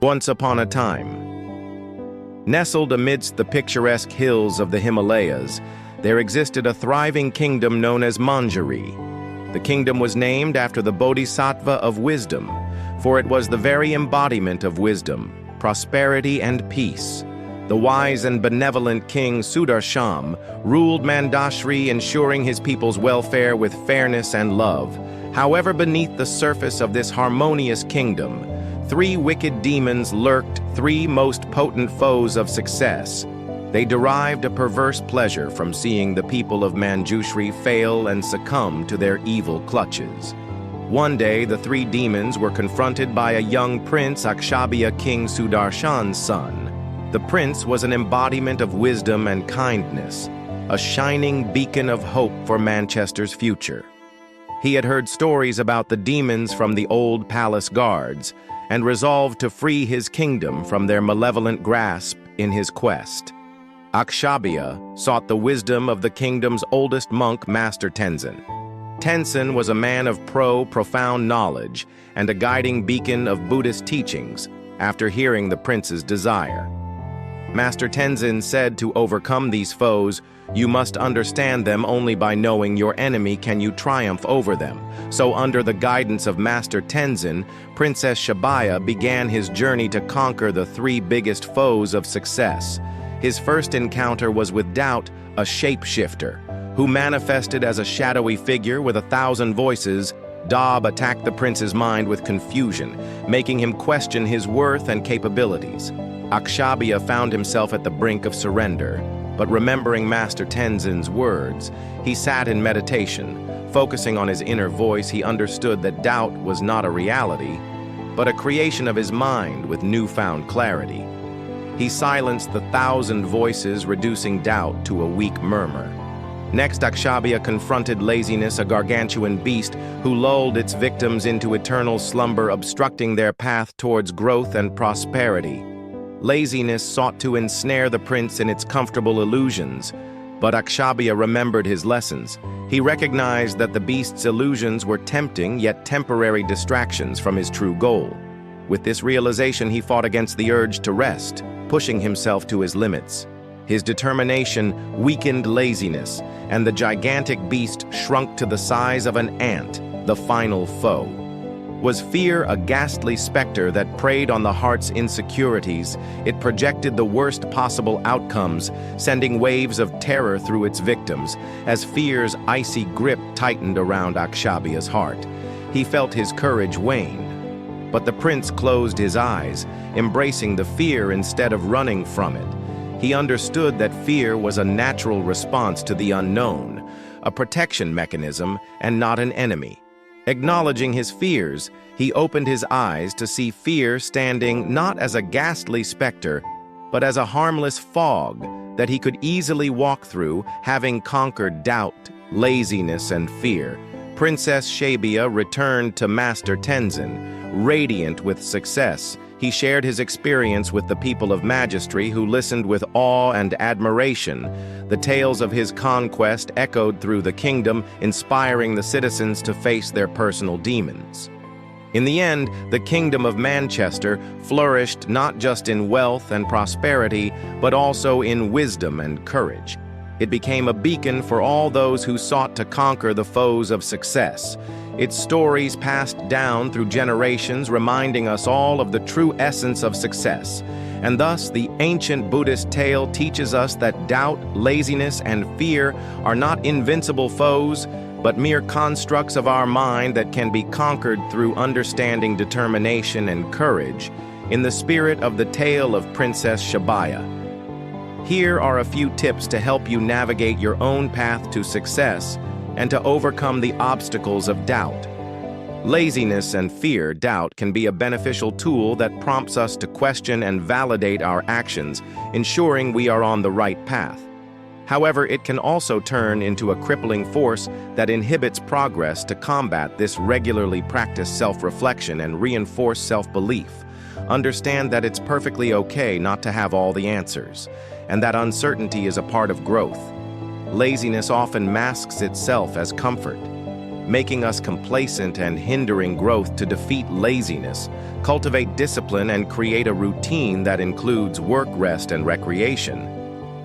Once upon a time, nestled amidst the picturesque hills of the Himalayas, there existed a thriving kingdom known as Manjari. The kingdom was named after the Bodhisattva of wisdom, for it was the very embodiment of wisdom, prosperity, and peace. The wise and benevolent king Sudarshan ruled Mandashri, ensuring his people's welfare with fairness and love. However, beneath the surface of this harmonious kingdom, three wicked demons lurked, three most potent foes of success. They derived a perverse pleasure from seeing the people of Manjushri fail and succumb to their evil clutches. One day, the three demons were confronted by a young prince, Akshabhya, King Sudarshan's son. The prince was an embodiment of wisdom and kindness, a shining beacon of hope for Manchester's future. He had heard stories about the demons from the old palace guards and resolved to free his kingdom from their malevolent grasp in his quest. Akshabhya sought the wisdom of the kingdom's oldest monk, Master Tenzin. Tenzin was a man of profound knowledge and a guiding beacon of Buddhist teachings. After hearing the prince's desire, Master Tenzin said, to overcome these foes, you must understand them. Only by knowing your enemy can you triumph over them. So under the guidance of Master Tenzin, Princess Shabaya began his journey to conquer the three biggest foes of success. His first encounter was with Doubt, a shapeshifter, who manifested as a shadowy figure with 1,000 voices. Dob attacked the prince's mind with confusion, making him question his worth and capabilities. Akshabhya found himself at the brink of surrender, but remembering Master Tenzin's words, he sat in meditation. Focusing on his inner voice, he understood that Doubt was not a reality, but a creation of his mind with newfound clarity. He silenced the 1,000 voices, reducing Doubt to a weak murmur. Next, Akshabhya confronted Laziness, a gargantuan beast who lulled its victims into eternal slumber, obstructing their path towards growth and prosperity. Laziness sought to ensnare the prince in its comfortable illusions, but Akshabhya remembered his lessons. He recognized that the beast's illusions were tempting yet temporary distractions from his true goal. With this realization, he fought against the urge to rest, pushing himself to his limits. His determination weakened Laziness, and the gigantic beast shrunk to the size of an ant, the final foe. Was fear a ghastly specter that preyed on the heart's insecurities? It projected the worst possible outcomes, sending waves of terror through its victims. As fear's icy grip tightened around Akshabhya's heart, he felt his courage wane. But the prince closed his eyes, embracing the fear instead of running from it. He understood that fear was a natural response to the unknown, a protection mechanism and not an enemy. Acknowledging his fears, he opened his eyes to see fear standing not as a ghastly specter, but as a harmless fog that he could easily walk through. Having conquered doubt, laziness, and fear, Princess Shabaya returned to Master Tenzin, radiant with success. He shared his experience with the people of Magistry, who listened with awe and admiration. The tales of his conquest echoed through the kingdom, inspiring the citizens to face their personal demons. In the end, the kingdom of Manchester flourished not just in wealth and prosperity, but also in wisdom and courage. It became a beacon for all those who sought to conquer the foes of success. Its stories passed down through generations, reminding us all of the true essence of success. And thus, the ancient Buddhist tale teaches us that doubt, laziness, and fear are not invincible foes, but mere constructs of our mind that can be conquered through understanding, determination, and courage. In the spirit of the tale of Princess Shabaya, here are a few tips to help you navigate your own path to success and to overcome the obstacles of doubt. Laziness and fear. Doubt can be a beneficial tool that prompts us to question and validate our actions, ensuring we are on the right path. However, it can also turn into a crippling force that inhibits progress. To combat this, regularly practice self-reflection and reinforce self-belief. Understand that it's perfectly okay not to have all the answers, and that uncertainty is a part of growth. Laziness often masks itself as comfort, making us complacent and hindering growth. To defeat laziness, cultivate discipline and create a routine that includes work, rest, and recreation.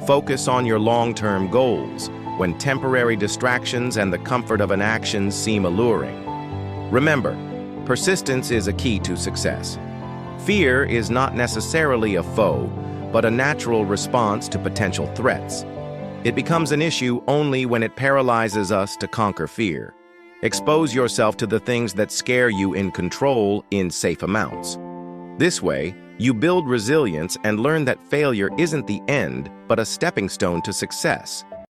Focus on your long-term goals when temporary distractions and the comfort of an action seem alluring. Remember, persistence is a key to success. Fear is not necessarily a foe, but a natural response to potential threats. It becomes an issue only when it paralyzes us to conquer fear. Expose yourself to the things that scare you in control in safe amounts. This way, you build resilience and learn that failure isn't the end, but a stepping stone to success.